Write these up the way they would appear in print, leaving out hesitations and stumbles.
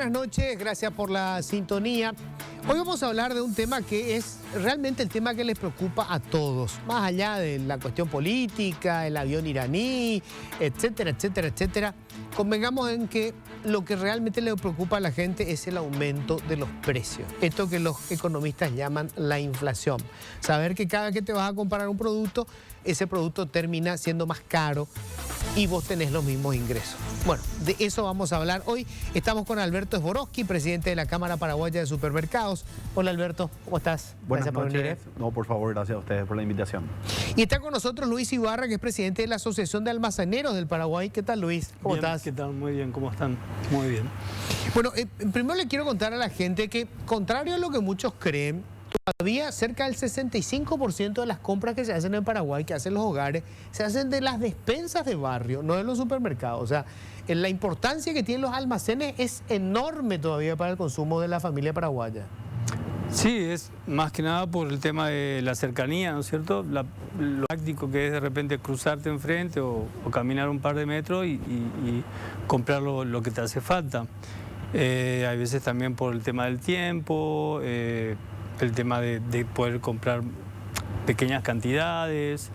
buenas noches, gracias por la sintonía. Hoy vamos a hablar de un tema que es realmente el tema que les preocupa a todos, más allá de la cuestión política, el avión iraní, etcétera, etcétera, etcétera. Convengamos en que lo que realmente le preocupa a la gente es el aumento de los precios. Esto que los economistas llaman la inflación. Saber que cada vez que te vas a comprar un producto, ese producto termina siendo más caro y vos tenés los mismos ingresos. Bueno, de eso vamos a hablar hoy. Estamos con Alberto Sborowski, presidente de la Cámara Paraguaya de Supermercados. Hola Alberto, ¿cómo estás? Buenas Gracias por noches. venir. No, por favor, gracias a ustedes por la invitación. Y está con nosotros Luis Ibarra, que es presidente de la Asociación de Almaceneros del Paraguay. ¿Qué tal, Luis? ¿Cómo Bien, estás? ¿qué tal? Muy bien, ¿cómo están? Muy bien. Bueno, primero le quiero contar a la gente que, contrario a lo que muchos creen, todavía cerca del 65% de las compras que se hacen en Paraguay, que hacen los hogares, se hacen de las despensas de barrio, no de los supermercados. O sea, la importancia que tienen los almacenes es enorme todavía para el consumo de la familia paraguaya. Sí, es más que nada por el tema de la cercanía, ¿no es cierto? Lo práctico que es de repente cruzarte enfrente o caminar un par de metros y comprar lo que te hace falta. Hay veces también por el tema del tiempo, el tema de poder comprar pequeñas cantidades.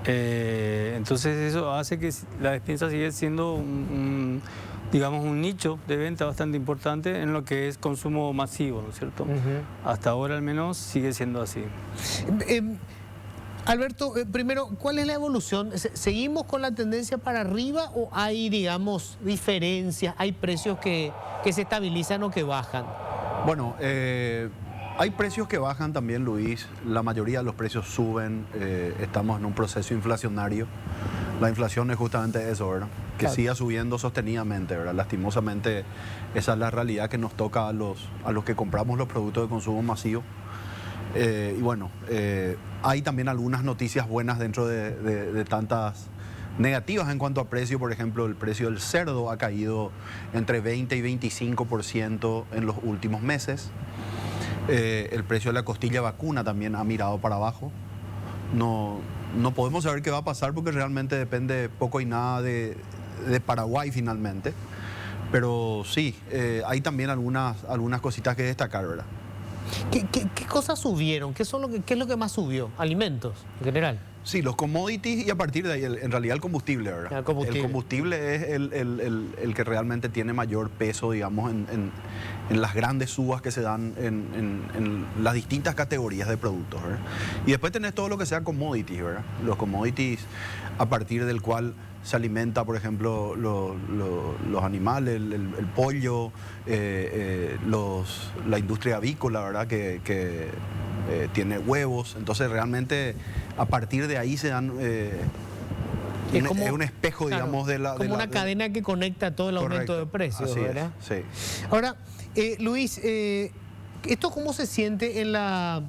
Entonces eso hace que la despensa siga siendo digamos, un nicho de venta bastante importante en lo que es consumo masivo, ¿no es cierto? Hasta ahora al menos sigue siendo así. Alberto, primero, ¿cuál es la evolución? ¿Seguimos con la tendencia para arriba o hay, digamos, diferencias, hay precios que se estabilizan o que bajan? Bueno, hay precios que bajan también, Luis. La mayoría de los precios suben. Estamos en un proceso inflacionario. La inflación es justamente eso, ¿verdad? Que Claro. siga subiendo sostenidamente, ¿verdad? Lastimosamente, esa es la realidad que nos toca a los que compramos los productos de consumo masivo. Y bueno, hay también algunas noticias buenas dentro de tantas negativas en cuanto a precio. Por ejemplo, el precio del cerdo ha caído entre 20 y 25% en los últimos meses. El precio de la costilla vacuna también ha mirado para abajo. No podemos saber qué va a pasar porque realmente depende poco y nada de Paraguay finalmente. Pero sí, hay también algunas cositas que destacar, ¿verdad? ¿Qué cosas subieron? ¿Qué es lo que más subió? ¿Alimentos en general? Sí, los commodities y a partir de ahí, en realidad el combustible, ¿verdad? El combustible. El combustible es el que realmente tiene mayor peso, digamos, en las grandes subas que se dan en las distintas categorías de productos, ¿verdad? Y después tenés todo lo que sea commodities, ¿verdad? Los commodities a partir del cual se alimenta, por ejemplo, los animales, el pollo, la industria avícola, ¿verdad? Que tiene huevos. Entonces realmente a partir de ahí se dan es un espejo, claro, digamos, como una cadena que conecta todo el aumento de precios, así ¿verdad? Es, sí. Ahora, Luis, ¿esto cómo se siente en las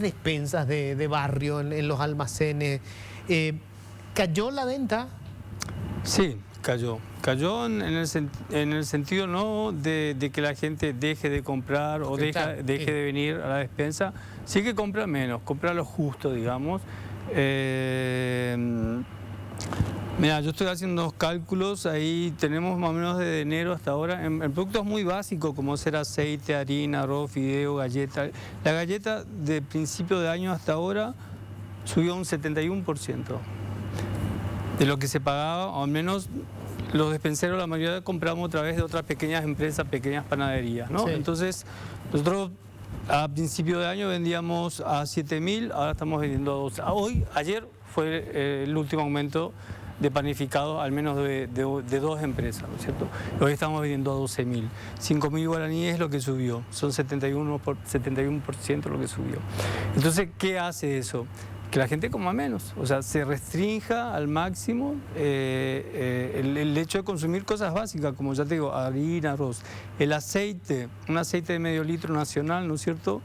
despensas de barrio, en los almacenes? ¿Cayó la venta? Sí, cayó. Cayó en el sentido no de que la gente deje de comprar o deje de venir a la despensa. Sí que compra menos, compra lo justo, digamos. Mira, yo estoy haciendo unos cálculos, ahí tenemos más o menos desde enero hasta ahora, en productos muy básicos como ser aceite, harina, arroz, fideo, galleta. La galleta de principio de año hasta ahora subió un 71% de lo que se pagaba, o al menos los despenseros, la mayoría compramos a través de otras pequeñas empresas, pequeñas panaderías, ¿no? Sí. Entonces, nosotros a principio de año vendíamos a 7.000, ahora estamos vendiendo a 12. Ayer fue el último aumento de panificado, al menos de dos empresas, ¿no es cierto? Hoy estamos vendiendo a 12.000. 5.000 guaraníes es lo que subió, son 71% lo que subió. Entonces, ¿qué hace eso? Que la gente coma menos, o sea, se restrinja al máximo el hecho de consumir cosas básicas, como ya te digo, harina, arroz. El aceite, un aceite de medio litro nacional, ¿no es cierto?,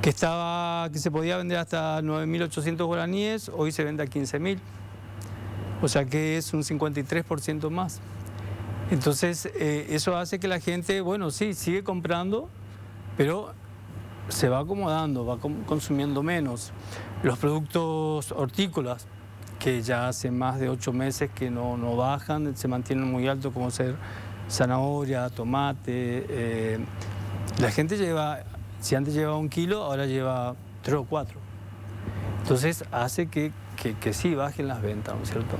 que se podía vender hasta 9.800 guaraníes, hoy se vende a 15.000. O sea que es un 53% más. Entonces, eso hace que la gente, bueno, sí, sigue comprando, pero se va acomodando, va consumiendo menos. Los productos hortícolas, que ya hace más de 8 meses que no bajan, se mantienen muy altos, como ser zanahoria, tomate. La gente lleva, si antes llevaba 1 kilo, ahora lleva 3 o 4. Entonces hace que sí bajen las ventas, ¿no es cierto?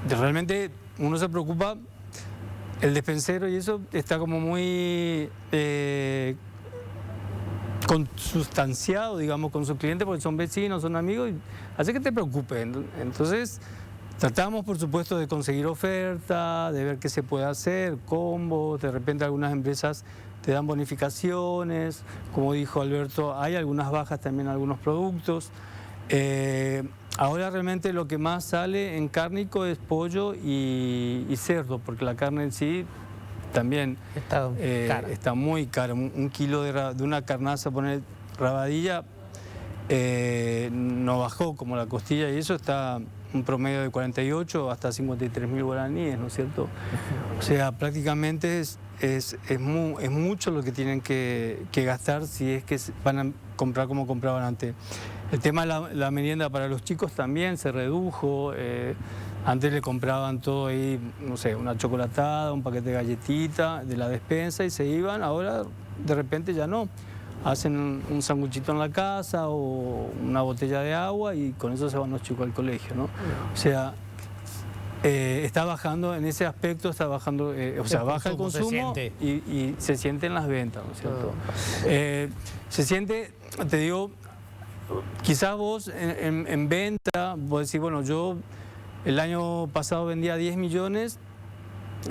Realmente uno se preocupa, el despensero y eso está como muy consustanciado, digamos, con sus clientes porque son vecinos, son amigos, y hace que te preocupes. Entonces tratamos, por supuesto, de conseguir oferta, de ver qué se puede hacer, combos, de repente algunas empresas te dan bonificaciones, como dijo Alberto, hay algunas bajas también en algunos productos. Ahora realmente lo que más sale en cárnico es pollo y cerdo, porque la carne en sí también está muy cara. 1 kilo de una carnaza, poner rabadilla, no bajó como la costilla, y eso está un promedio de 48 hasta 53.000 guaraníes, ¿no es cierto? O sea, prácticamente es mucho lo que tienen que gastar si es que van a comprar como compraban antes. El tema de la merienda para los chicos también se redujo. Antes le compraban todo ahí, no sé, una chocolatada, un paquete de galletitas de la despensa y se iban. Ahora de repente ya no. Hacen un sanguchito en la casa o una botella de agua y con eso se van los chicos al colegio, ¿no? O sea, está bajando en ese aspecto, está bajando, o sea, baja el consumo y se siente en las ventas, ¿no es cierto? Se siente, te digo, quizás vos en venta, vos decís, bueno, yo el año pasado vendía 10 millones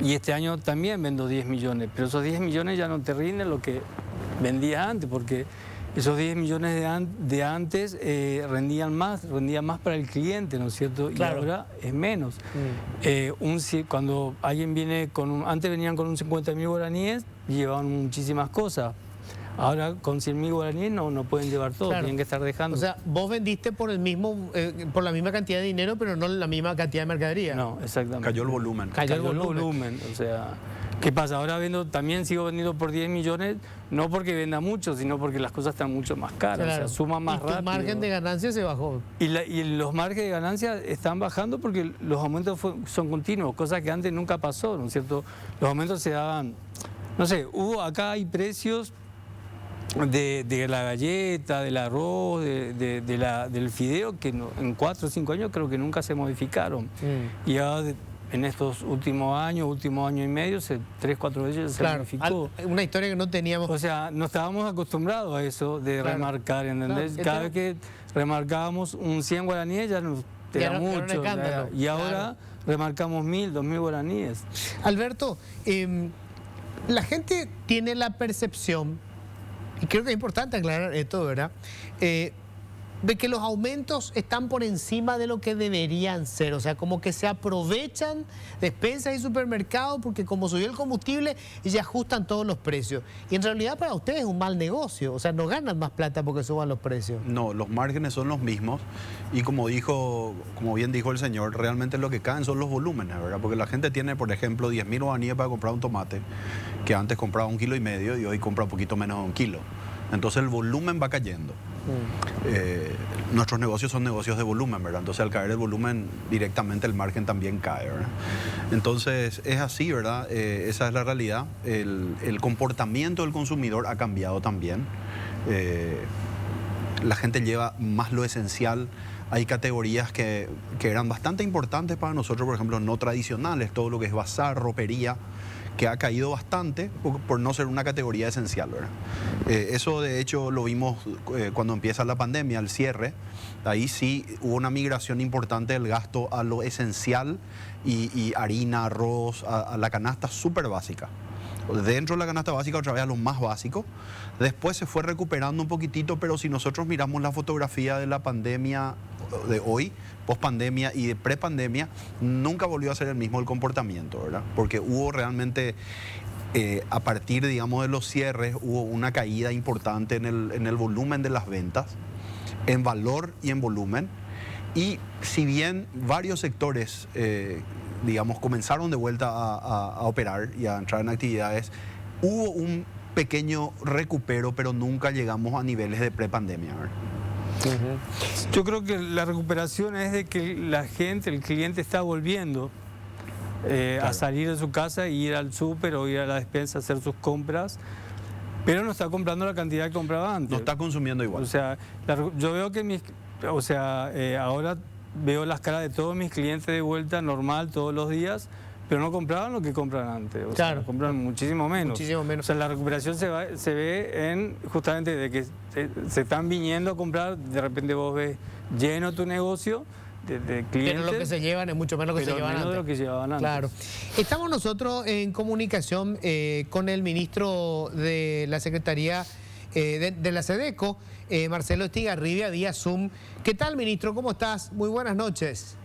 y este año también vendo 10 millones, pero esos 10 millones ya no te rinden lo que vendías antes, porque esos 10 millones de antes rendían más para el cliente, ¿no es cierto? Claro. Y ahora es menos. Cuando alguien viene antes venían con un 50.000 guaraníes y llevaban muchísimas cosas. Ahora con 100.000 guaraníes no pueden llevar todo, claro. Tienen que estar dejando. O sea, vos vendiste por la misma cantidad de dinero, pero no la misma cantidad de mercadería. No, exactamente. Cayó el volumen. Cayó el volumen. O sea, ¿qué pasa? Ahora también sigo vendiendo por 10 millones, no porque venda mucho, sino porque las cosas están mucho más caras, claro. O sea, suma más rápido. Y tu margen de ganancia se bajó. Y los márgenes de ganancia están bajando porque los aumentos son continuos, cosa que antes nunca pasó, ¿no es cierto? Los aumentos se daban, no sé, acá hay precios de la galleta, del arroz, del fideo, que en 4 o 5 años creo que nunca se modificaron. Y ahora en estos último año y medio, 3, 4 veces se modificó. Una historia que no teníamos. O sea, no estábamos acostumbrados a eso de remarcar, ¿entendés? Cada vez que remarcábamos un 100 guaraníes ya nos era mucho. Y ahora remarcamos 1.000, 2.000 guaraníes. Alberto, la gente tiene la percepción, y creo que es importante aclarar esto, ¿verdad? De que los aumentos están por encima de lo que deberían ser. O sea, como que se aprovechan despensas y supermercados porque como subió el combustible, ya ajustan todos los precios. Y en realidad para ustedes es un mal negocio. O sea, no ganan más plata porque suban los precios. No, los márgenes son los mismos. Y como bien dijo el señor, realmente lo que caen son los volúmenes, ¿verdad? Porque la gente tiene, por ejemplo, 10.000 guaraníes para comprar un tomate, que antes compraba 1,5 kilos y hoy compra un poquito menos de 1 kilo. Entonces el volumen va cayendo. Nuestros negocios son negocios de volumen, ¿verdad? Entonces al caer el volumen directamente el margen también cae, ¿verdad? Entonces es así, ¿verdad? Esa es la realidad. El comportamiento del consumidor ha cambiado también. La gente lleva más lo esencial. Hay categorías que eran bastante importantes para nosotros, por ejemplo, no tradicionales, todo lo que es bazar, ropería, que ha caído bastante por no ser una categoría esencial, ¿verdad? Eso de hecho lo vimos cuando empieza la pandemia, el cierre. Ahí sí hubo una migración importante del gasto a lo esencial y harina, arroz, a la canasta súper básica. Dentro de la canasta básica otra vez a lo más básico. Después se fue recuperando un poquitito, pero si nosotros miramos la fotografía de la pandemia de hoy, post-pandemia y de pre-pandemia, nunca volvió a ser el mismo el comportamiento, ¿verdad? Porque hubo realmente, a partir, digamos, de los cierres, hubo una caída importante en el volumen de las ventas, en valor y en volumen. Y si bien varios sectores, digamos, comenzaron de vuelta a operar y a entrar en actividades, hubo un pequeño recupero, pero nunca llegamos a niveles de pre-pandemia, ¿verdad? Yo creo que la recuperación es de que la gente, el cliente está volviendo. a salir de su casa e ir al súper o ir a la despensa a hacer sus compras, pero no está comprando la cantidad que compraba antes. No está consumiendo igual. O sea, yo veo que ahora veo las caras de todos mis clientes de vuelta normal todos los días, pero no compraban lo que compran antes. O sea, compran muchísimo menos. Muchísimo menos. O sea, la recuperación se ve en justamente de que se están viniendo a comprar, de repente vos ves lleno tu negocio de clientes. Pero lo que se llevan es mucho menos que se llevan menos antes. de lo que llevaban antes. Claro. Estamos nosotros en comunicación con el ministro de la Secretaría de la SEDECO, Marcelo Estigarribia, vía Zoom. ¿Qué tal, ministro? ¿Cómo estás? Muy buenas noches.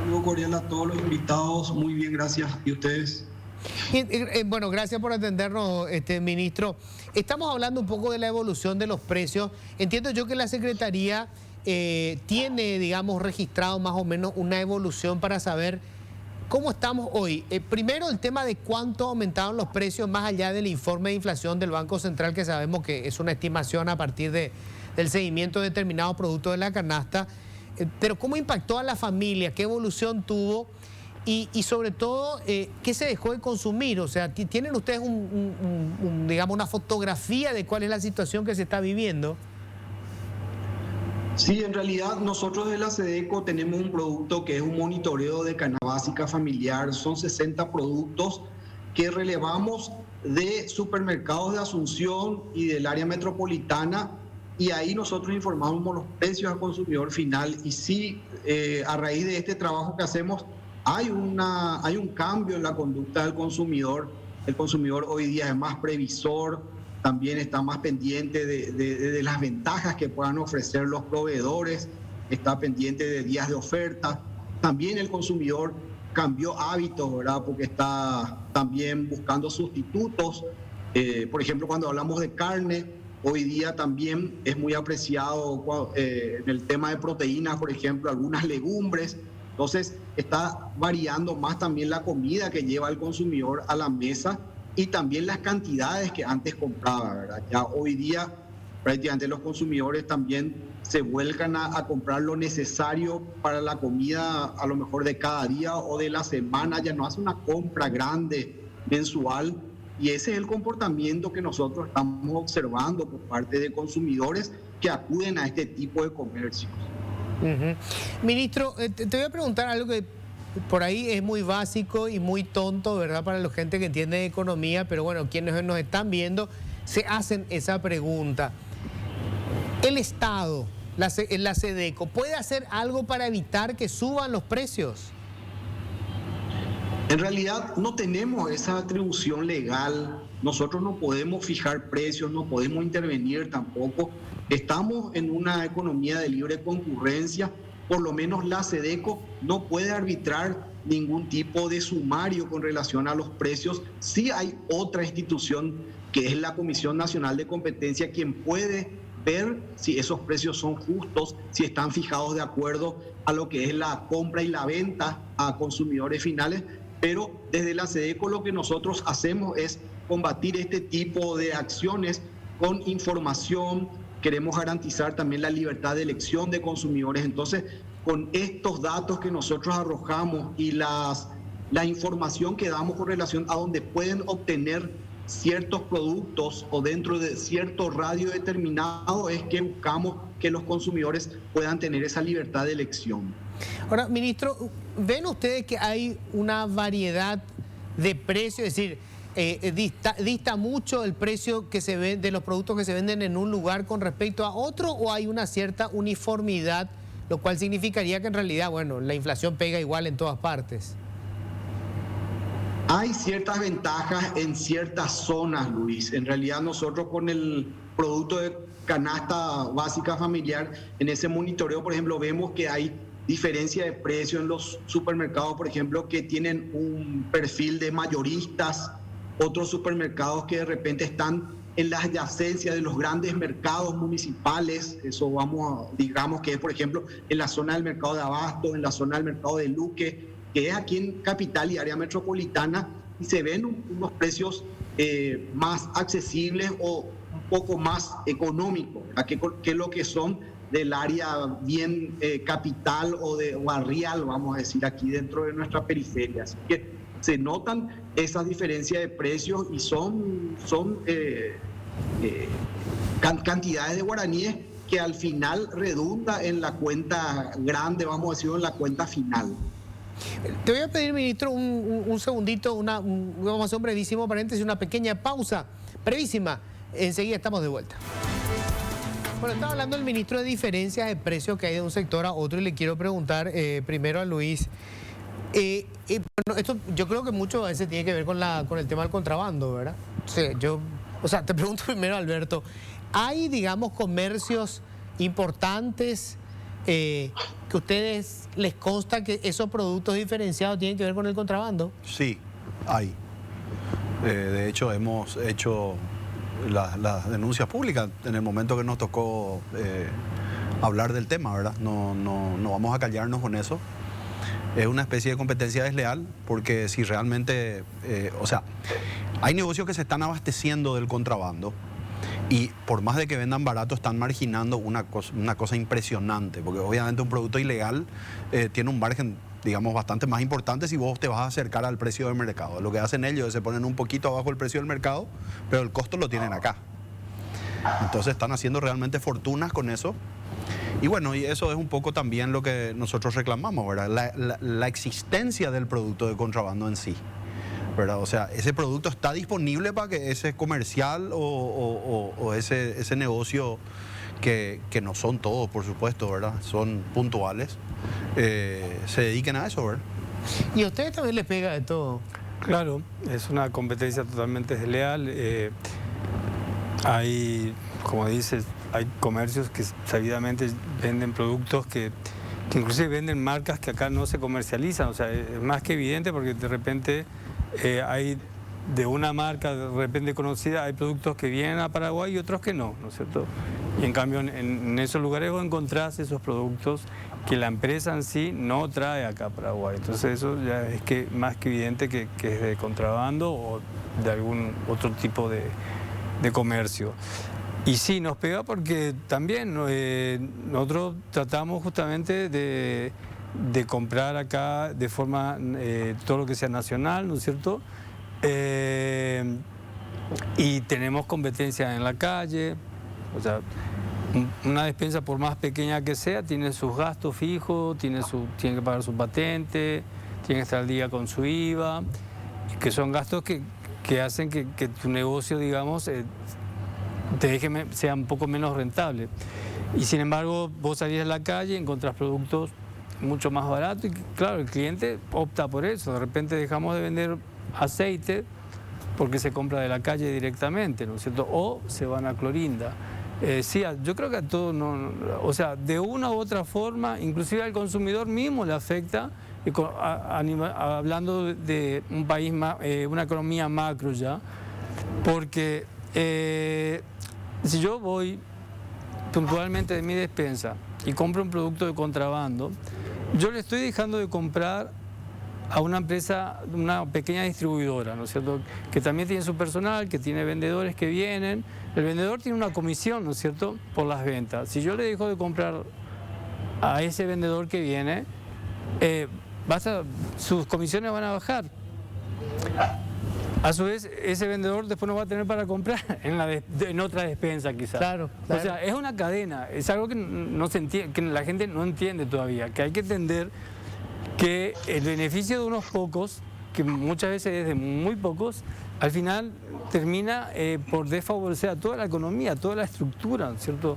Saludo cordial a todos los invitados. Muy bien, gracias. ¿Y ustedes? Bueno, gracias por atendernos, ministro. Estamos hablando un poco de la evolución de los precios. Entiendo yo que la Secretaría tiene, digamos, registrado más o menos una evolución para saber cómo estamos hoy. Primero, el tema de cuánto aumentaron los precios más allá del informe de inflación del Banco Central, que sabemos que es una estimación a partir del seguimiento de determinados productos de la canasta. Pero ¿cómo impactó a la familia? ¿Qué evolución tuvo? Y sobre todo, ¿qué se dejó de consumir? O sea, ¿tienen ustedes digamos, una fotografía de cuál es la situación que se está viviendo? Sí, en realidad nosotros de la SEDECO tenemos un producto que es un monitoreo de canasta básica familiar. Son 60 productos que relevamos de supermercados de Asunción y del área metropolitana, y ahí nosotros informamos los precios al consumidor final. Y sí, a raíz de este trabajo que hacemos, hay un cambio en la conducta del consumidor. El consumidor hoy día es más previsor, también está más pendiente de las ventajas que puedan ofrecer los proveedores, está pendiente de días de oferta. También el consumidor cambió hábitos, ¿verdad? Porque está también buscando sustitutos. Por ejemplo, cuando hablamos de carne, hoy día también es muy apreciado en el tema de proteínas, por ejemplo, algunas legumbres. Entonces, está variando más también la comida que lleva el consumidor a la mesa y también las cantidades que antes compraba, ¿verdad? Ya hoy día prácticamente los consumidores también se vuelcan a comprar lo necesario para la comida, a lo mejor de cada día o de la semana. Ya no hace una compra grande mensual, y ese es el comportamiento que nosotros estamos observando por parte de consumidores que acuden a este tipo de comercios. Ministro, te voy a preguntar algo que por ahí es muy básico y muy tonto, ¿verdad? Para la gente que entiende de economía, pero bueno, quienes nos están viendo se hacen esa pregunta. ¿El Estado, la SEDECO, puede hacer algo para evitar que suban los precios? En realidad no tenemos esa atribución legal. Nosotros no podemos fijar precios, no podemos intervenir tampoco. Estamos en una economía de libre concurrencia. Por lo menos la SEDECO no puede arbitrar ningún tipo de sumario con relación a los precios. Sí hay otra institución, que es la Comisión Nacional de Competencia, quien puede ver si esos precios son justos, si están fijados de acuerdo a lo que es la compra y la venta a consumidores finales. Pero desde la SEDECO lo que nosotros hacemos es combatir este tipo de acciones con información. Queremos garantizar también la libertad de elección de consumidores. Entonces, con estos datos que nosotros arrojamos y la información que damos con relación a donde pueden obtener ciertos productos o dentro de cierto radio determinado, es que buscamos que los consumidores puedan tener esa libertad de elección. Ahora, ministro, ¿ven ustedes que hay una variedad de precios? Es decir, ¿dista mucho el precio que se ve de los productos que se venden en un lugar con respecto a otro, o hay una cierta uniformidad, lo cual significaría que en realidad, bueno, la inflación pega igual en todas partes? Hay ciertas ventajas en ciertas zonas, Luis. En realidad nosotros con el producto de canasta básica familiar, en ese monitoreo, por ejemplo, vemos que hay diferencia de precio en los supermercados, por ejemplo, que tienen un perfil de mayoristas, otros supermercados que de repente están en las adyacencias de los grandes mercados municipales. Eso digamos que es, por ejemplo, en la zona del mercado de Abasto, en la zona del mercado de Luque, que es aquí en Capital y área metropolitana, y se ven unos precios más accesibles o un poco más económicos, que lo que son del área bien capital o de barrial, vamos a decir, aquí dentro de nuestra periferia. Así que se notan esas diferencias de precios y son cantidades de guaraníes que al final redunda en la cuenta grande, vamos a decir, en la cuenta final. Te voy a pedir, ministro, un segundito, vamos a hacer un brevísimo paréntesis, una pequeña pausa, brevísima. Enseguida estamos de vuelta. Bueno, estaba hablando el ministro de diferencias de precios que hay de un sector a otro y le quiero preguntar primero a Luis. Bueno, esto yo creo que mucho a veces tiene que ver con el tema del contrabando, ¿verdad? O sea, te pregunto primero, Alberto, ¿hay, digamos, comercios importantes que a ustedes les consta que esos productos diferenciados tienen que ver con el contrabando? Sí, hay. De hecho, hemos hecho las denuncias públicas en el momento que nos tocó hablar del tema, ¿verdad? No vamos a callarnos con eso. Es una especie de competencia desleal porque si realmente, o sea, hay negocios que se están abasteciendo del contrabando y por más de que vendan barato están marginando una cosa impresionante, porque obviamente un producto ilegal tiene un margen, digamos, bastante más importante si vos te vas a acercar al precio del mercado. Lo que hacen ellos es se ponen un poquito abajo el precio del mercado, pero el costo lo tienen acá. Entonces están haciendo realmente fortunas con eso. Y bueno, y eso es un poco también lo que nosotros reclamamos, ¿verdad? La existencia del producto de contrabando en sí, ¿verdad? O sea, ese producto está disponible para que ese comercial o ese negocio, que no son todos, por supuesto, ¿verdad? Son puntuales, se dediquen a eso, ¿verdad? ¿Y a ustedes también les pega de todo? Claro, es una competencia totalmente desleal. Hay, como dices, hay comercios que sabidamente venden productos que inclusive venden marcas que acá no se comercializan. O sea, es más que evidente porque de repente hay de una marca de repente conocida, hay productos que vienen a Paraguay y otros que no, ¿no es cierto? Y en cambio en esos lugares vos encontrás esos productos que la empresa en sí no trae acá a Paraguay. Entonces eso ya es más que evidente que es de contrabando o de algún otro tipo de comercio. Y sí, nos pega porque también nosotros tratamos justamente de comprar acá de forma todo lo que sea nacional, ¿no es cierto? Y tenemos competencia en la calle, o sea, una despensa por más pequeña que sea tiene sus gastos fijos, tiene que pagar su patente, tiene que estar al día con su IVA, que son gastos que hacen que tu negocio, digamos, sea un poco menos rentable. Y sin embargo, vos salís a la calle y encontrás productos mucho más baratos y claro, el cliente opta por eso. De repente dejamos de vender aceite porque se compra de la calle directamente, ¿no es cierto? O se van a Clorinda. Sí, yo creo que a todos, o sea, de una u otra forma, inclusive al consumidor mismo le afecta, hablando de un país, una economía macro ya, porque si yo voy puntualmente de mi despensa y compro un producto de contrabando, yo le estoy dejando de comprar a una empresa, una pequeña distribuidora, ¿no es cierto?, que también tiene su personal, que tiene vendedores que vienen. El vendedor tiene una comisión, ¿no es cierto?, por las ventas. Si yo le dejo de comprar a ese vendedor que viene, sus comisiones van a bajar. A su vez, ese vendedor después no va a tener para comprar en otra despensa quizás. Claro, claro. O sea, es una cadena, es algo que no se entiende, que la gente no entiende todavía, que hay que entender que el beneficio de unos pocos, que muchas veces es de muy pocos, al final termina por desfavorecer a toda la economía, a toda la estructura, ¿cierto?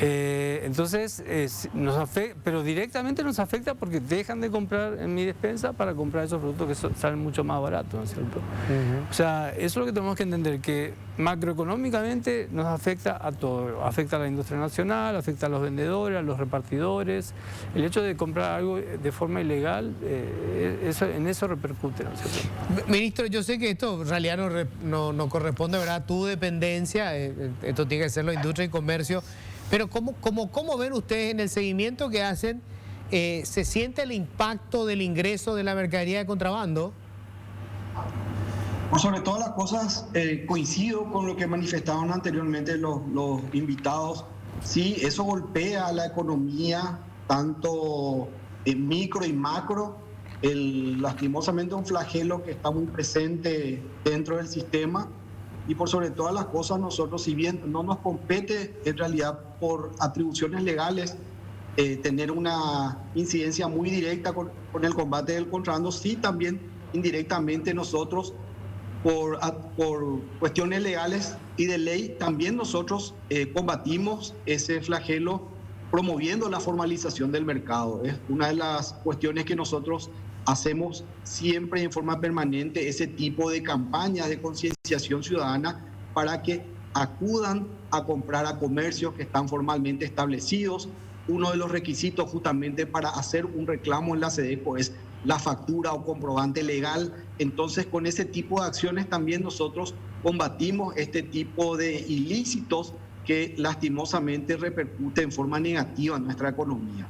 Entonces, nos afecta, pero directamente nos afecta porque dejan de comprar en mi despensa para comprar esos productos que salen mucho más baratos, ¿no es cierto? O sea, eso es lo que tenemos que entender, que macroeconómicamente nos afecta a todo, afecta a la industria nacional, afecta a los vendedores, a los repartidores. El hecho de comprar algo de forma ilegal, en eso repercute, ¿no es cierto? Ministro, yo sé que esto en realidad no corresponde, ¿verdad?, a tu dependencia, esto tiene que ser la industria y comercio, pero ¿cómo ven ustedes en el seguimiento que hacen? ¿Se siente el impacto del ingreso de la mercadería de contrabando? Por sobre todas las cosas, coincido con lo que manifestaban anteriormente los invitados. Sí, eso golpea a la economía, tanto en micro y macro. Lastimosamente un flagelo que está muy presente dentro del sistema y por sobre todas las cosas nosotros, si bien no nos compete en realidad por atribuciones legales tener una incidencia muy directa con el combate del contrabando, sí también indirectamente nosotros por cuestiones legales y de ley, también nosotros combatimos ese flagelo promoviendo la formalización del mercado. Es una de las cuestiones que nosotros hacemos siempre en forma permanente, ese tipo de campañas de concienciación ciudadana para que acudan a comprar a comercios que están formalmente establecidos. Uno de los requisitos justamente para hacer un reclamo en la SEDECO es la factura o comprobante legal. Entonces, con ese tipo de acciones también nosotros combatimos este tipo de ilícitos que lastimosamente repercute en forma negativa en nuestra economía.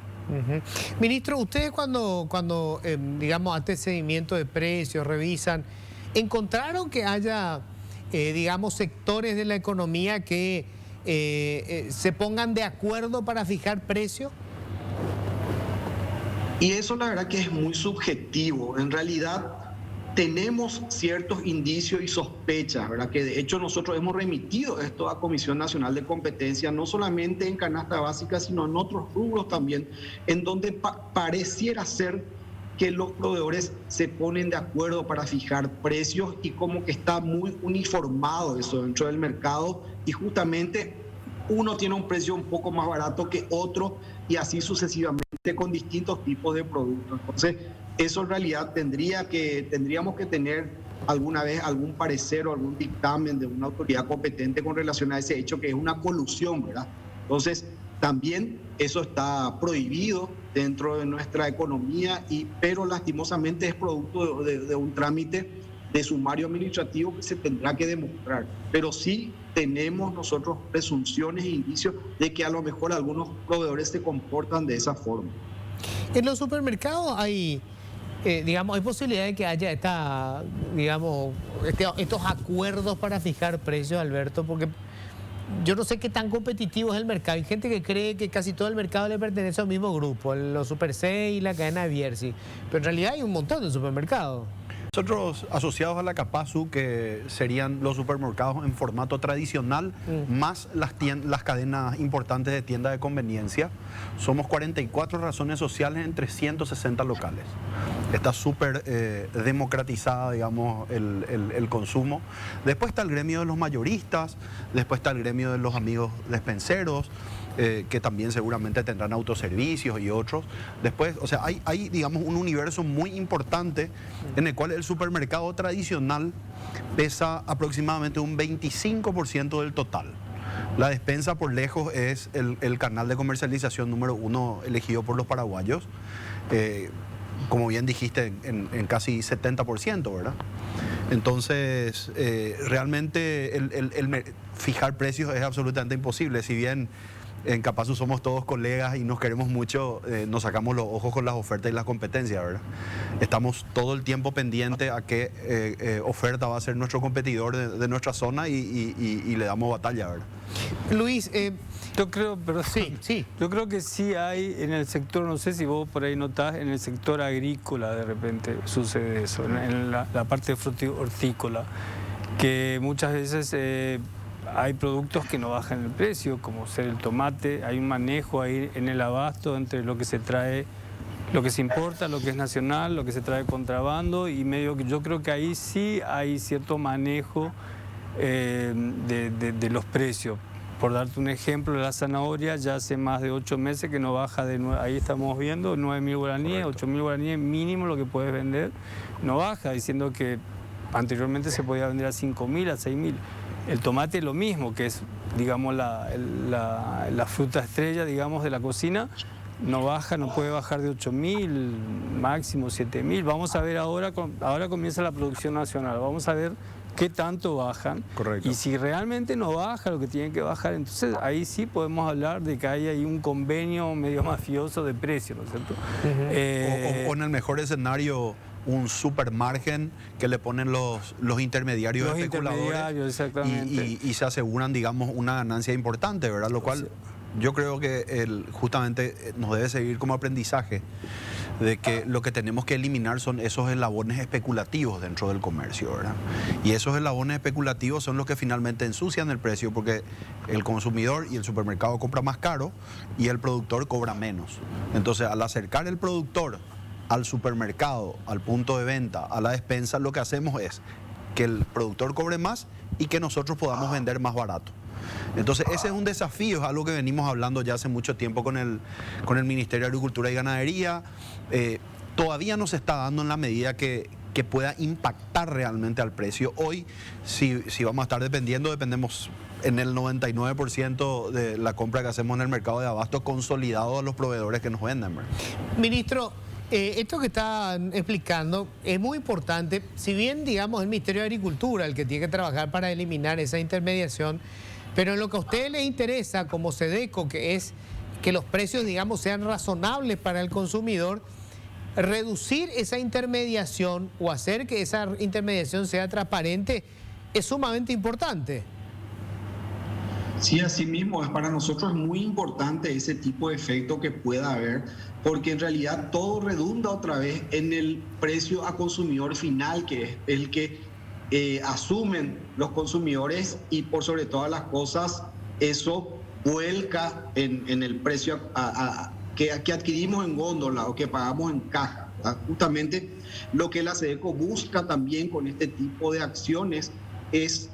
Ministro, ustedes cuando digamos, hacen seguimiento de precios, revisan, ¿encontraron que haya, digamos, sectores de la economía que se pongan de acuerdo para fijar precios? Y eso la verdad que es muy subjetivo. En realidad tenemos ciertos indicios y sospechas, ¿verdad? Que de hecho nosotros hemos remitido esto a Comisión Nacional de Competencia, no solamente en canasta básica, sino en otros rubros también, en donde pareciera ser que los proveedores se ponen de acuerdo para fijar precios y como que está muy uniformado eso dentro del mercado y justamente uno tiene un precio un poco más barato que otro y así sucesivamente con distintos tipos de productos. Entonces, eso en realidad tendríamos que tener alguna vez algún parecer o algún dictamen de una autoridad competente con relación a ese hecho, que es una colusión, ¿verdad? Entonces, también eso está prohibido dentro de nuestra economía, pero lastimosamente es producto de un trámite de sumario administrativo que se tendrá que demostrar. Pero sí tenemos nosotros presunciones e indicios de que a lo mejor algunos proveedores se comportan de esa forma. En los supermercados hay, digamos, hay posibilidad de que haya estos acuerdos para fijar precios, Alberto, porque yo no sé qué tan competitivo es el mercado. Hay gente que cree que casi todo el mercado le pertenece al mismo grupo, los Super 6 y la cadena de Bierzi, pero en realidad hay un montón de supermercados. Nosotros, asociados a la Capasu, que serían los supermercados en formato tradicional, más las cadenas importantes de tiendas de conveniencia, somos 44 razones sociales en 360 locales. Está súper democratizada, digamos, el consumo. Después está el gremio de los mayoristas, después está el gremio de los amigos despenseros, que también seguramente tendrán autoservicios y otros. Después, o sea, hay, digamos, un universo muy importante en el cual el supermercado tradicional pesa aproximadamente un 25% del total. La despensa por lejos es el canal de comercialización número 1 elegido por los paraguayos, como bien dijiste, en casi 70%, ¿verdad? Entonces, realmente fijar precios es absolutamente imposible. Si bien en Capasu somos todos colegas y nos queremos mucho, nos sacamos los ojos con las ofertas y las competencias, ¿verdad? Estamos todo el tiempo pendientes a qué oferta va a ser nuestro competidor de nuestra zona y le damos batalla, ¿verdad? Luis, yo creo, pero sí. Yo creo que sí hay en el sector, no sé si vos por ahí notás, en el sector agrícola de repente sucede eso, en la parte hortícola, que muchas veces hay productos que no bajan el precio, como ser el tomate. Hay un manejo ahí en el abasto entre lo que se trae, lo que se importa, lo que es nacional, lo que se trae contrabando, y medio que yo creo que ahí sí hay cierto manejo de los precios. Por darte un ejemplo, la zanahoria ya hace más de 8 meses que no baja de 9, ahí estamos viendo 9.000 guaraníes, 8.000 guaraníes mínimo lo que puedes vender, no baja, diciendo que anteriormente se podía vender a 5.000, a 6.000. El tomate lo mismo, que es, digamos, la fruta estrella, digamos, de la cocina, no baja, no puede bajar de 8.000, máximo 7.000. Vamos a ver ahora comienza la producción nacional, vamos a ver qué tanto bajan. Correcto. Y si realmente no baja lo que tiene que bajar, entonces ahí sí podemos hablar de que hay ahí un convenio medio mafioso de precios, ¿no es cierto? O en el mejor escenario, un super margen que le ponen los intermediarios especuladores exactamente. y se aseguran, digamos, una ganancia importante, ¿verdad? Lo cual yo creo que justamente nos debe servir como aprendizaje de que lo que tenemos que eliminar son esos eslabones especulativos dentro del comercio, ¿verdad? Y esos eslabones especulativos son los que finalmente ensucian el precio, porque el consumidor y el supermercado compra más caro y el productor cobra menos. Entonces, al acercar el productor al supermercado, al punto de venta, a la despensa, lo que hacemos es que el productor cobre más y que nosotros podamos vender más barato. Entonces ese es un desafío, es algo que venimos hablando ya hace mucho tiempo con el Ministerio de Agricultura y Ganadería. Todavía no se está dando en la medida que pueda impactar realmente al precio. Hoy, si vamos a estar dependemos en el 99% de la compra que hacemos en el mercado de abasto consolidado a los proveedores que nos venden, ¿verdad? Ministro, esto que están explicando es muy importante. Si bien, digamos, el Ministerio de Agricultura el que tiene que trabajar para eliminar esa intermediación, pero en lo que a ustedes les interesa como SEDECO, que es que los precios, digamos, sean razonables para el consumidor, reducir esa intermediación o hacer que esa intermediación sea transparente es sumamente importante. Sí, así mismo, para nosotros es muy importante ese tipo de efecto que pueda haber, porque en realidad todo redunda otra vez en el precio a consumidor final, que es el que asumen los consumidores, y por sobre todas las cosas eso vuelca en el precio que adquirimos en góndola o que pagamos en caja, ¿verdad? Justamente lo que la SEDECO busca también con este tipo de acciones es,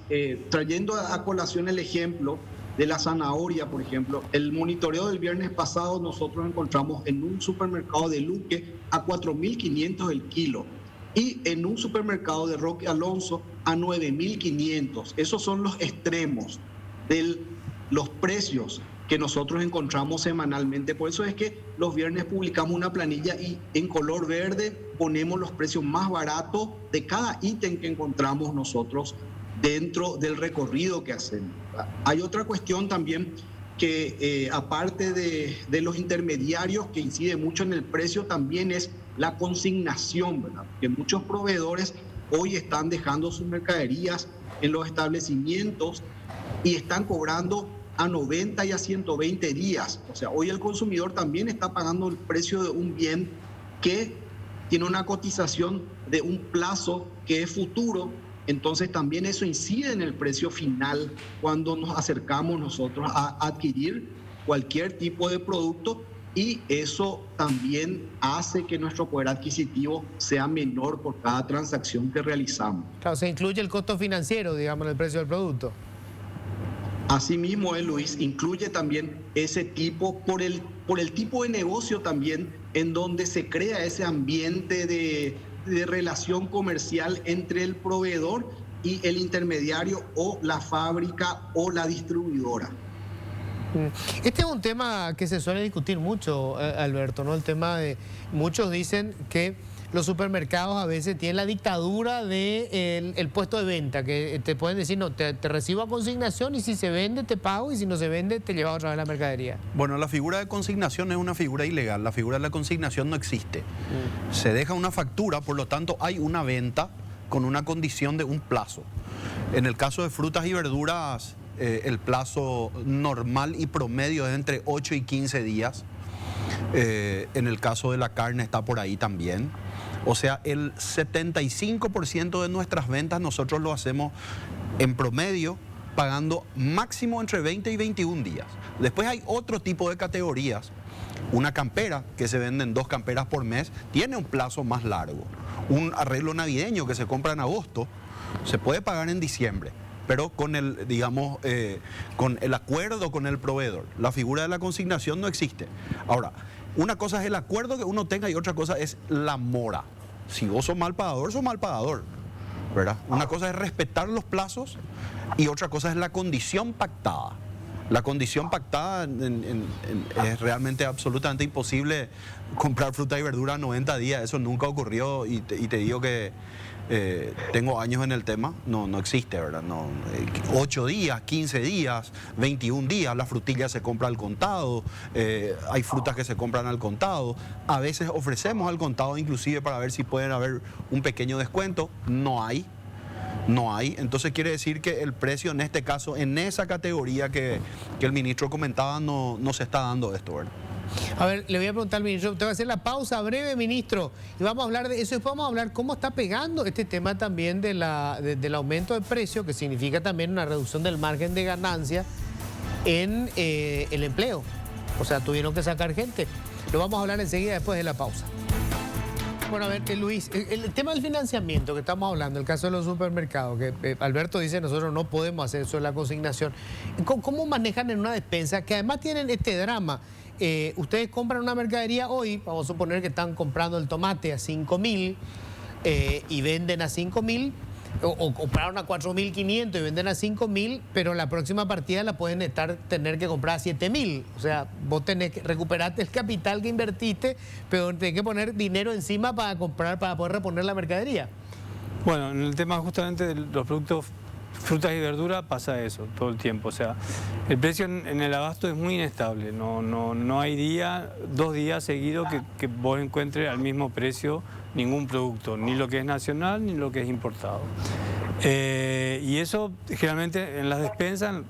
trayendo a colación el ejemplo de la zanahoria, por ejemplo, el monitoreo del viernes pasado nosotros encontramos en un supermercado de Luque a 4.500 el kilo y en un supermercado de Roque Alonso a 9.500. Esos son los extremos de los precios que nosotros encontramos semanalmente. Por eso es que los viernes publicamos una planilla y en color verde ponemos los precios más baratos de cada ítem que encontramos nosotros dentro del recorrido que hacemos. Hay otra cuestión también que aparte de los intermediarios que incide mucho en el precio, también es la consignación, ¿verdad? Que muchos proveedores hoy están dejando sus mercaderías en los establecimientos y están cobrando a 90 y a 120 días. O sea, hoy el consumidor también está pagando el precio de un bien que tiene una cotización de un plazo que es futuro. Entonces también eso incide en el precio final cuando nos acercamos nosotros a adquirir cualquier tipo de producto, y eso también hace que nuestro poder adquisitivo sea menor por cada transacción que realizamos. Claro, se incluye el costo financiero, digamos, en el precio del producto. Asimismo, Luis, incluye también ese tipo, por el tipo de negocio también, en donde se crea ese ambiente de relación comercial entre el proveedor y el intermediario o la fábrica o la distribuidora. Este es un tema que se suele discutir mucho, Alberto, ¿no? El tema de, muchos dicen que los supermercados a veces tienen la dictadura del puesto de venta, que te pueden decir, no, te recibo a consignación y si se vende te pago y si no se vende te lleva otra vez la mercadería. Bueno, la figura de consignación es una figura ilegal, la figura de la consignación no existe. Se deja una factura, por lo tanto hay una venta con una condición de un plazo. En el caso de frutas y verduras, el plazo normal y promedio es entre 8 y 15 días. En el caso de la carne está por ahí también. O sea, el 75% de nuestras ventas nosotros lo hacemos en promedio pagando máximo entre 20 y 21 días. Después hay otro tipo de categorías. Una campera, que se venden 2 camperas por mes, tiene un plazo más largo. Un arreglo navideño que se compra en agosto se puede pagar en diciembre, pero con el, digamos, con el acuerdo con el proveedor. La figura de la consignación no existe. Ahora, una cosa es el acuerdo que uno tenga y otra cosa es la mora. Si vos sos mal pagador, ¿verdad? Una cosa es respetar los plazos y otra cosa es la condición pactada. La condición pactada es realmente absolutamente imposible comprar fruta y verdura a 90 días. Eso nunca ocurrió y te digo que tengo años en el tema, no existe, ¿verdad? 8 días, 15 días, 21 días, la frutilla se compra al contado, hay frutas que se compran al contado, a veces ofrecemos al contado inclusive para ver si pueden haber un pequeño descuento, no hay. no hay. Entonces quiere decir que el precio en este caso, en esa categoría que el ministro comentaba, no se está dando esto, ¿verdad? A ver, le voy a preguntar al ministro, te voy a hacer la pausa breve, ministro, y vamos a hablar de eso, y vamos a hablar cómo está pegando este tema también del aumento de precio, que significa también una reducción del margen de ganancia en el empleo. O sea, tuvieron que sacar gente. Lo vamos a hablar enseguida después de la pausa. Bueno, a ver, Luis, el tema del financiamiento que estamos hablando, el caso de los supermercados, que Alberto dice nosotros no podemos hacer eso en la consignación. ¿Cómo manejan en una despensa que además tienen este drama? Ustedes compran una mercadería hoy, vamos a suponer que están comprando el tomate a 5.000 y venden a 5.000, o compraron a 4.500 y venden a 5.000, pero la próxima partida la pueden tener que comprar a 7.000. O sea, vos tenés que recuperarte el capital que invertiste, pero tenés que poner dinero encima para comprar, para poder reponer la mercadería. Bueno, en el tema justamente de los productos frutas y verduras pasa eso todo el tiempo. O sea, el precio en el abasto es muy inestable. No hay dos días seguidos que vos encuentres al mismo precio ningún producto, ni lo que es nacional ni lo que es importado. Y eso generalmente en las despensas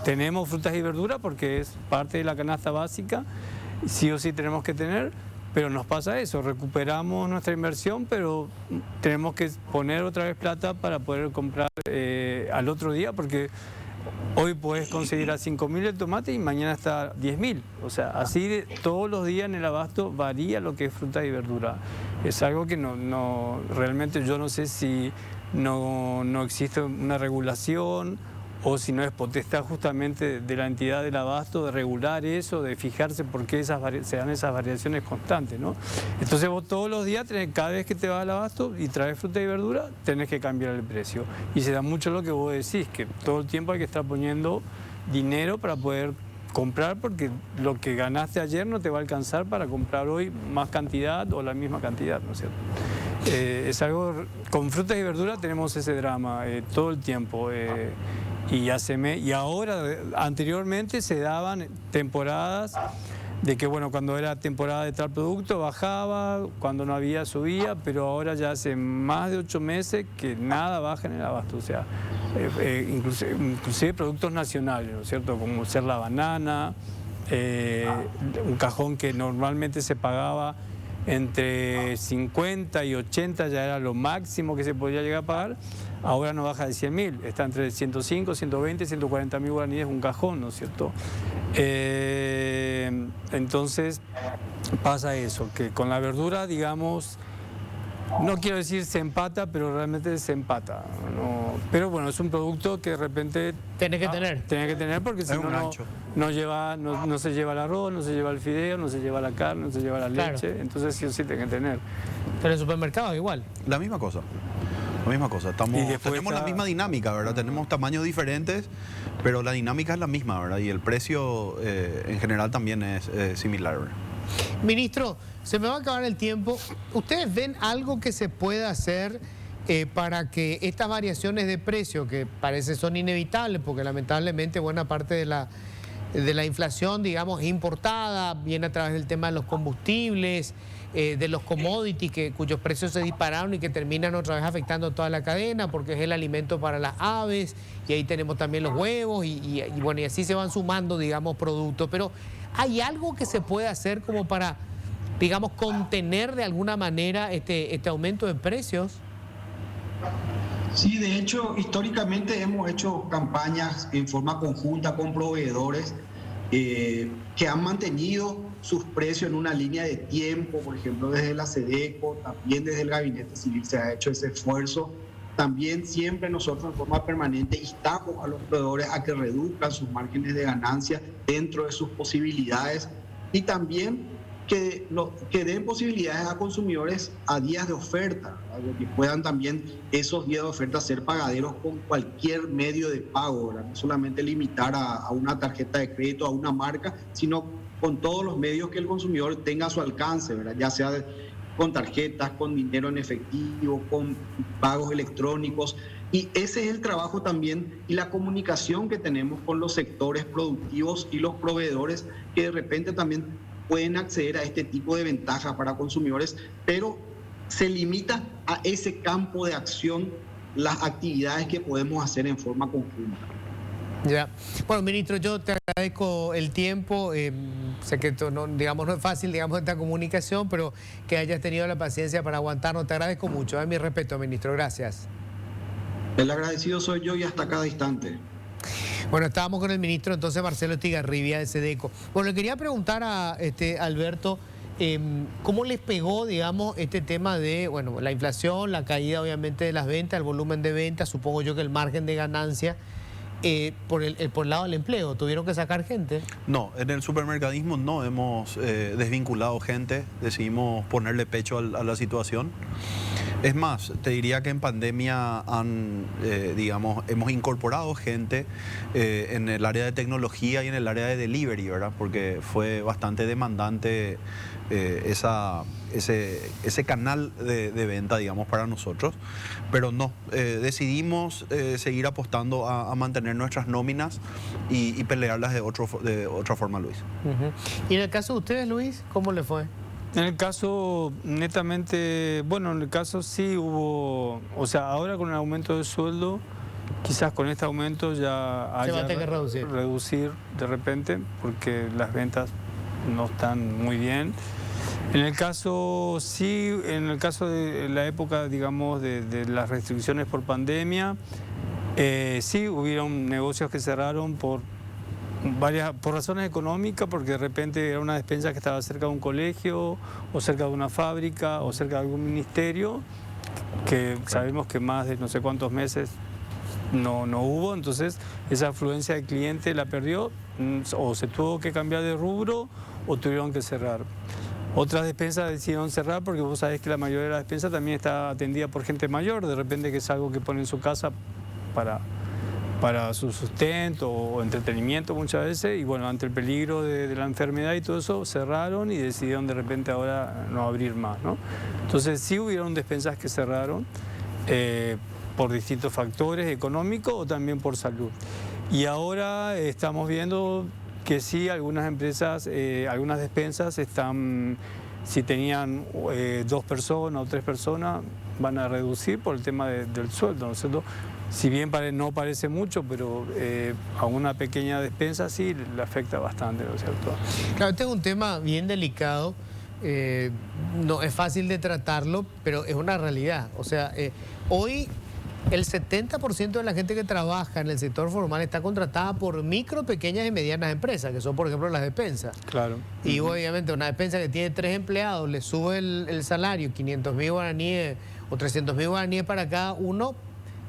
tenemos frutas y verduras porque es parte de la canasta básica, sí o sí tenemos que tener. Pero nos pasa eso, recuperamos nuestra inversión, pero tenemos que poner otra vez plata para poder comprar al otro día, porque hoy puedes conseguir a 5.000 el tomate y mañana está a 10.000. O sea, así todos los días en el abasto varía lo que es fruta y verdura. Es algo que realmente yo no sé si no existe una regulación, o si no es potestad justamente de la entidad del abasto de regular eso, de fijarse por qué se dan esas variaciones constantes, ¿no? Entonces vos todos los días, cada vez que te vas al abasto y traes fruta y verdura, tenés que cambiar el precio. Y se da mucho lo que vos decís, que todo el tiempo hay que estar poniendo dinero para poder comprar, porque lo que ganaste ayer no te va a alcanzar para comprar hoy más cantidad o la misma cantidad, ¿no es cierto? Es algo, con frutas y verduras tenemos ese drama todo el tiempo. Y ahora, anteriormente se daban temporadas de que, bueno, cuando era temporada de tal producto bajaba, cuando no había subía, pero ahora ya hace más de 8 meses que nada baja en el abasto. O sea, inclusive productos nacionales, ¿no es cierto? Como ser la banana, un cajón que normalmente se pagaba entre 50 y 80, ya era lo máximo que se podía llegar a pagar. Ahora no baja de 100.000, está entre 105, 120, 140.000 guaraníes un cajón, ¿no es cierto? Entonces pasa eso, que con la verdura, digamos, no quiero decir se empata, pero realmente se empata, ¿no? Pero bueno, es un producto que de repente Tenés que tener. Tenés que tener, porque si no, no se lleva el arroz, no se lleva el fideo, no se lleva la carne, no se lleva la leche, entonces sí o sí tenés que tener. Pero en el supermercado igual. La misma cosa. La misma cosa, tenemos la misma dinámica, ¿verdad? Tenemos tamaños diferentes, pero la dinámica es la misma, ¿verdad? Y el precio en general también es similar, ¿verdad? Ministro, se me va a acabar el tiempo. ¿Ustedes ven algo que se pueda hacer para que estas variaciones de precio, que parece son inevitables, porque lamentablemente buena parte de la inflación, digamos, importada, viene a través del tema de los combustibles, de los commodities, cuyos precios se dispararon y que terminan otra vez afectando toda la cadena, porque es el alimento para las aves, y ahí tenemos también los huevos, y bueno, y así se van sumando, digamos, productos. Pero ¿hay algo que se puede hacer como para, digamos, contener de alguna manera este aumento de precios? Sí, de hecho, históricamente hemos hecho campañas en forma conjunta con proveedores que han mantenido sus precios en una línea de tiempo, por ejemplo, desde la SEDECO, también desde el Gabinete Civil se ha hecho ese esfuerzo. También siempre nosotros en forma permanente instamos a los proveedores a que reduzcan sus márgenes de ganancia dentro de sus posibilidades, y también que den posibilidades a consumidores a días de oferta, ¿verdad? Que puedan también esos días de oferta ser pagaderos con cualquier medio de pago, ¿verdad? No solamente limitar a una tarjeta de crédito, a una marca, sino con todos los medios que el consumidor tenga a su alcance, ¿verdad? Ya sea con tarjetas, con dinero en efectivo, con pagos electrónicos. Y ese es el trabajo también y la comunicación que tenemos con los sectores productivos y los proveedores, que de repente también pueden acceder a este tipo de ventajas para consumidores, pero se limita a ese campo de acción las actividades que podemos hacer en forma conjunta. Ya. Bueno, ministro, yo te agradezco el tiempo. Sé que esto no, digamos, no es fácil, digamos, esta comunicación, pero que hayas tenido la paciencia para aguantarnos. Te agradezco mucho. Mi respeto, ministro. Gracias. El agradecido soy yo y hasta cada instante. Bueno, estábamos con el ministro entonces Marcelo Estigarribia de SEDECO. Bueno, le quería preguntar a Alberto, ¿cómo les pegó, digamos, este tema de, bueno, la inflación, la caída obviamente de las ventas, el volumen de ventas, supongo yo que el margen de ganancia, por el lado del empleo? ¿Tuvieron que sacar gente? No, en el supermercadismo no hemos desvinculado gente, decidimos ponerle pecho a la situación. Es más, te diría que en pandemia digamos, hemos incorporado gente en el área de tecnología y en el área de delivery, ¿verdad? Porque fue bastante demandante ese canal de venta, digamos, para nosotros. Pero no, decidimos seguir apostando a mantener nuestras nóminas y pelearlas de otra forma, Luis. ¿Y en el caso de ustedes, Luis, cómo le fue? En el caso, netamente, bueno, en el caso sí hubo, o sea, ahora con el aumento de sueldo, quizás con este aumento ya haya se va a tener que reducir de repente, porque las ventas no están muy bien. En el caso, sí, en el caso de la época, digamos, de las restricciones por pandemia, sí hubieron negocios que cerraron por razones económicas, porque de repente era una despensa que estaba cerca de un colegio, o cerca de una fábrica, o cerca de algún ministerio, que sabemos que más de no sé cuántos meses no hubo, entonces esa afluencia de cliente la perdió, o se tuvo que cambiar de rubro, o tuvieron que cerrar. Otras despensas decidieron cerrar porque vos sabés que la mayoría de las despensas también está atendida por gente mayor, de repente que es algo que pone en su casa para su sustento o entretenimiento muchas veces, y bueno, ante el peligro de la enfermedad y todo eso, cerraron y decidieron de repente ahora no abrir más, ¿no? Entonces sí hubieron despensas que cerraron por distintos factores económicos o también por salud. Y ahora estamos viendo que sí, algunas empresas, algunas despensas están, si tenían 2 personas o 3 personas, van a reducir por el tema del sueldo, ¿no es cierto? Si bien no parece mucho, pero a una pequeña despensa sí le afecta bastante, ¿no es cierto? Claro, este es un tema bien delicado, no es fácil de tratarlo, pero es una realidad. O sea, hoy el 70% de la gente que trabaja en el sector formal está contratada por micro, pequeñas y medianas empresas, que son, por ejemplo, las despensas. Claro. Y obviamente una despensa que tiene 3 empleados, le sube el salario, 500.000 guaraníes o 300.000 guaraníes para cada uno,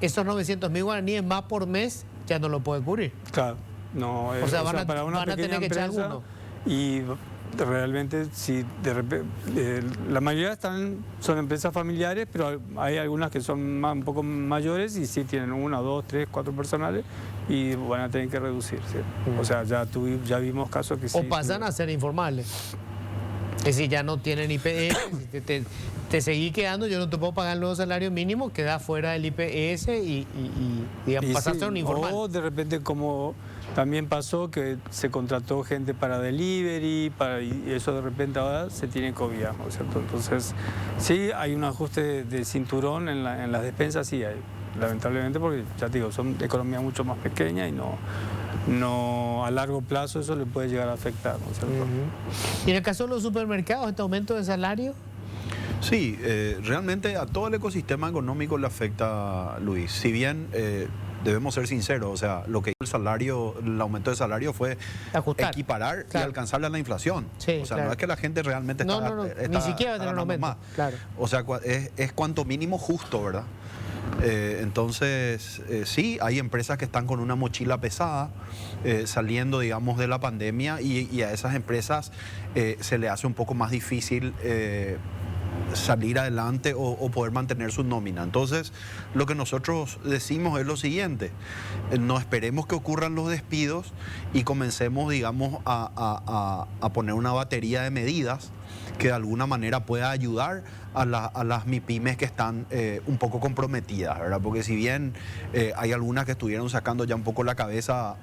esos 900.000 guaraníes más por mes ya no lo puede cubrir. Claro. No, o sea, van para una a tener que echar alguno. Y realmente, si de repente, la mayoría son empresas familiares, pero hay algunas que son un poco mayores y sí tienen 1, 2, 3, 4 personales y van a tener que reducir, ¿sí? O sea, ya vimos casos que sí. O pasan a ser informales. Es decir, ya no tienen IPS, te seguí quedando, yo no te puedo pagar el nuevo salario mínimo, queda fuera del IPS y digamos, pasar a ser un informal. O de repente, como también pasó, que se contrató gente para delivery, y eso de repente ahora se tiene que obviar, ¿no es cierto? Entonces, sí hay un ajuste de cinturón en las despensas, sí hay, lamentablemente, porque ya te digo, son economías mucho más pequeñas y no a largo plazo eso le puede llegar a afectar, ¿no es cierto? ¿Y en el caso de los supermercados, este aumento de salario? Sí, realmente a todo el ecosistema económico le afecta, Luis. Si bien debemos ser sinceros, o sea, lo que hizo el aumento de salario fue ajustar, equiparar claro, y alcanzarle a la inflación. Sí, o sea, claro, no es que la gente realmente está ni siquiera va a tener un aumento más. Claro. O sea, es cuanto mínimo justo, ¿verdad? Entonces, sí, hay empresas que están con una mochila pesada saliendo, digamos, de la pandemia y a esas empresas se le hace un poco más difícil salir adelante o poder mantener su nómina. Entonces, lo que nosotros decimos es lo siguiente: no esperemos que ocurran los despidos y comencemos, digamos, a poner una batería de medidas que de alguna manera pueda ayudar a las MIPYMES que están un poco comprometidas, ¿verdad? Porque si bien hay algunas que estuvieron sacando ya un poco la cabeza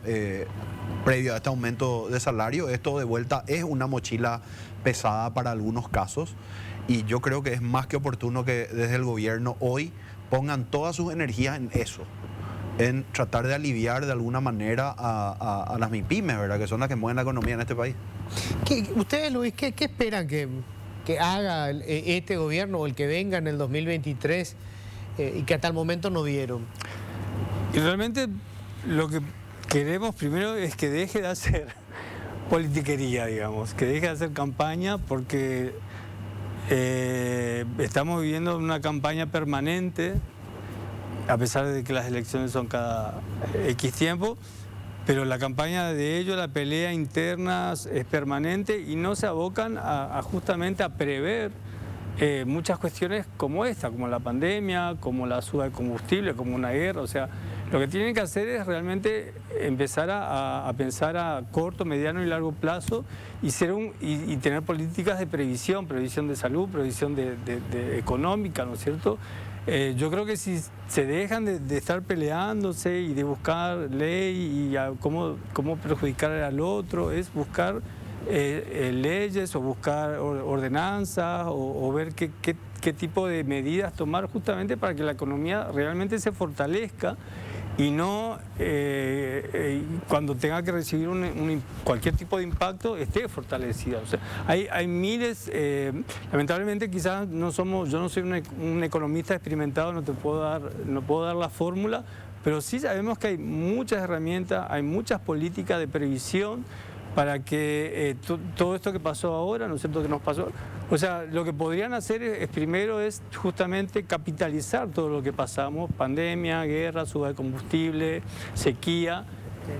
previo a este aumento de salario, esto de vuelta es una mochila pesada para algunos casos y yo creo que es más que oportuno que desde el gobierno hoy pongan todas sus energías en eso, en tratar de aliviar de alguna manera a las MIPYMES, ¿verdad? Que son las que mueven la economía en este país. Ustedes, Luis, ¿qué esperan que haga este gobierno o el que venga en el 2023 y que hasta el momento no vieron? Y realmente lo que queremos primero es que deje de hacer politiquería, digamos, que deje de hacer campaña, porque estamos viviendo una campaña permanente, a pesar de que las elecciones son cada X tiempo, pero la campaña de ellos, la pelea interna es permanente y no se abocan justamente a prever muchas cuestiones como esta, como la pandemia, como la suba de combustible, como una guerra. O sea, lo que tienen que hacer es realmente empezar a pensar a corto, mediano y largo plazo y tener políticas de previsión de salud, previsión de económica, ¿no es cierto? Yo creo que si se dejan de estar peleándose y de buscar ley y cómo perjudicar al otro, es buscar leyes o buscar ordenanzas o ver qué tipo de medidas tomar justamente para que la economía realmente se fortalezca y no cuando tenga que recibir cualquier tipo de impacto esté fortalecida. O sea, hay miles, lamentablemente quizás yo no soy un economista experimentado, no puedo dar la fórmula, pero sí sabemos que hay muchas herramientas, hay muchas políticas de previsión para que todo esto que pasó ahora, ¿no es cierto?, que nos pasó, o sea, lo que podrían hacer primero es justamente capitalizar todo lo que pasamos, pandemia, guerra, suba de combustible, sequía,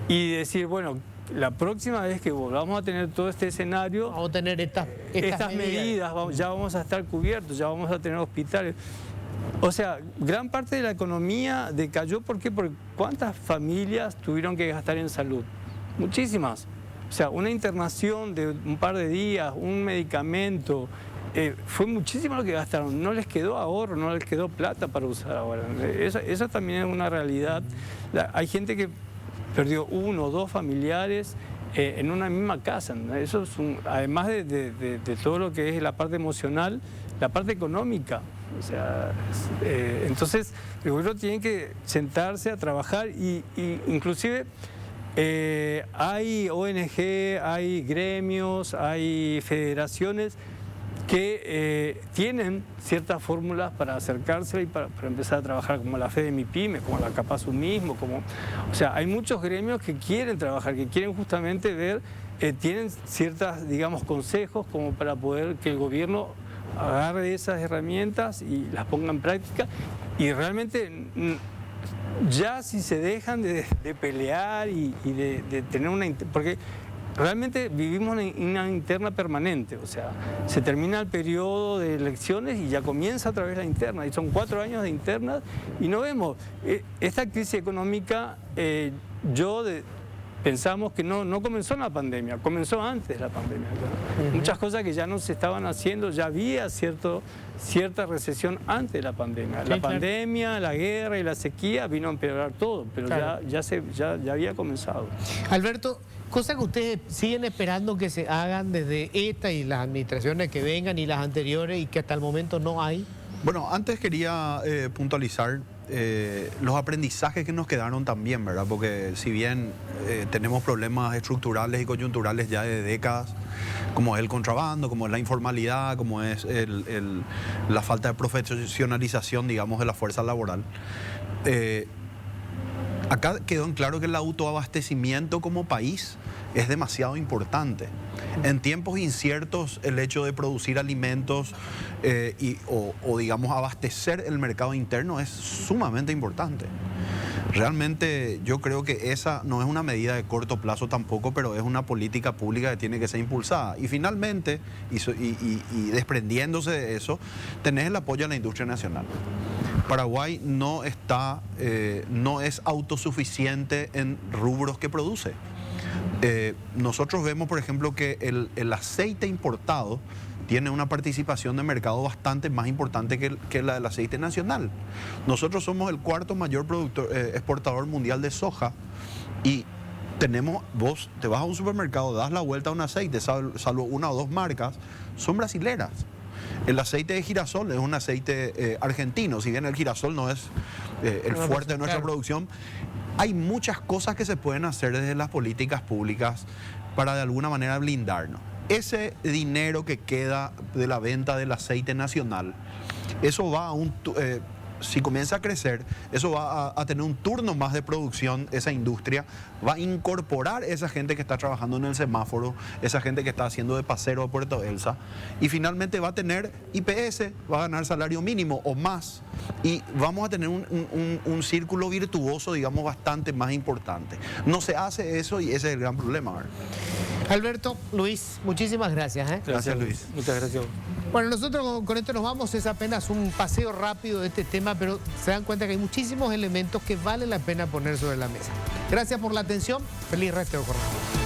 y decir, bueno, la próxima vez que volvamos a tener todo este escenario, vamos a tener estas medidas, ya vamos a estar cubiertos, ya vamos a tener hospitales. O sea, gran parte de la economía decayó, ¿por qué? Porque ¿cuántas familias tuvieron que gastar en salud? Muchísimas. O sea, una internación de un par de días, un medicamento, fue muchísimo lo que gastaron. No les quedó ahorro, no les quedó plata para usar ahora. Eso también es una realidad. Hay gente que perdió 1 o 2 familiares en una misma casa. Eso es además de todo lo que es la parte emocional, la parte económica. O sea, entonces el gobierno tiene que sentarse a trabajar y inclusive hay ONG, hay gremios, hay federaciones que tienen ciertas fórmulas para acercarse y para empezar a trabajar, como la Fede MIPYME, como la Capazu mismo, o sea, hay muchos gremios que quieren trabajar, que quieren justamente ver, tienen ciertas, digamos, consejos como para poder que el gobierno agarre esas herramientas y las ponga en práctica y realmente ya si se dejan de pelear y de tener porque realmente vivimos una interna permanente, o sea, se termina el periodo de elecciones y ya comienza otra vez la interna, y son 4 años de internas y no vemos. Esta crisis económica, pensamos que no comenzó en la pandemia, comenzó antes de la pandemia. Muchas cosas que ya no se estaban haciendo, ya había cierta recesión antes de la pandemia. La pandemia, la guerra y la sequía vino a empeorar todo, pero claro, ya había comenzado. Alberto, cosas que ustedes siguen esperando que se hagan desde esta y las administraciones que vengan y las anteriores y que hasta el momento no hay. Bueno, antes quería puntualizar los aprendizajes que nos quedaron también, ¿verdad? Porque si bien tenemos problemas estructurales y coyunturales ya de décadas, como es el contrabando, como es la informalidad, como es la falta de profesionalización, digamos, de la fuerza laboral, acá quedó en claro que el autoabastecimiento como país es demasiado importante. En tiempos inciertos, el hecho de producir alimentos o digamos, abastecer el mercado interno es sumamente importante. Realmente yo creo que esa no es una medida de corto plazo tampoco, pero es una política pública que tiene que ser impulsada. Y finalmente, y desprendiéndose de eso, tenés el apoyo a la industria nacional. Paraguay no es autosuficiente en rubros que produce. Nosotros vemos, por ejemplo, que el aceite importado tiene una participación de mercado bastante más importante que la del aceite nacional. Nosotros somos el 4º mayor exportador mundial de soja y vos te vas a un supermercado, das la vuelta a un aceite, salvo 1 o 2 marcas, son brasileras. El aceite de girasol es un aceite argentino, si bien el girasol no es el fuerte de nuestra producción. Hay muchas cosas que se pueden hacer desde las políticas públicas para de alguna manera blindarnos. Ese dinero que queda de la venta del aceite nacional, eso va a si comienza a crecer, eso va a tener un turno más de producción, esa industria, va a incorporar esa gente que está trabajando en el semáforo, esa gente que está haciendo de pasero de Puerto Elsa, y finalmente va a tener IPS, va a ganar salario mínimo o más, y vamos a tener un círculo virtuoso, digamos, bastante más importante. No se hace eso y ese es el gran problema, ¿verdad? Alberto, Luis, muchísimas gracias. Gracias, Luis. Muchas gracias. Bueno, nosotros con esto nos vamos, es apenas un paseo rápido de este tema, pero se dan cuenta que hay muchísimos elementos que vale la pena poner sobre la mesa. Gracias por la atención, feliz resto de jornada.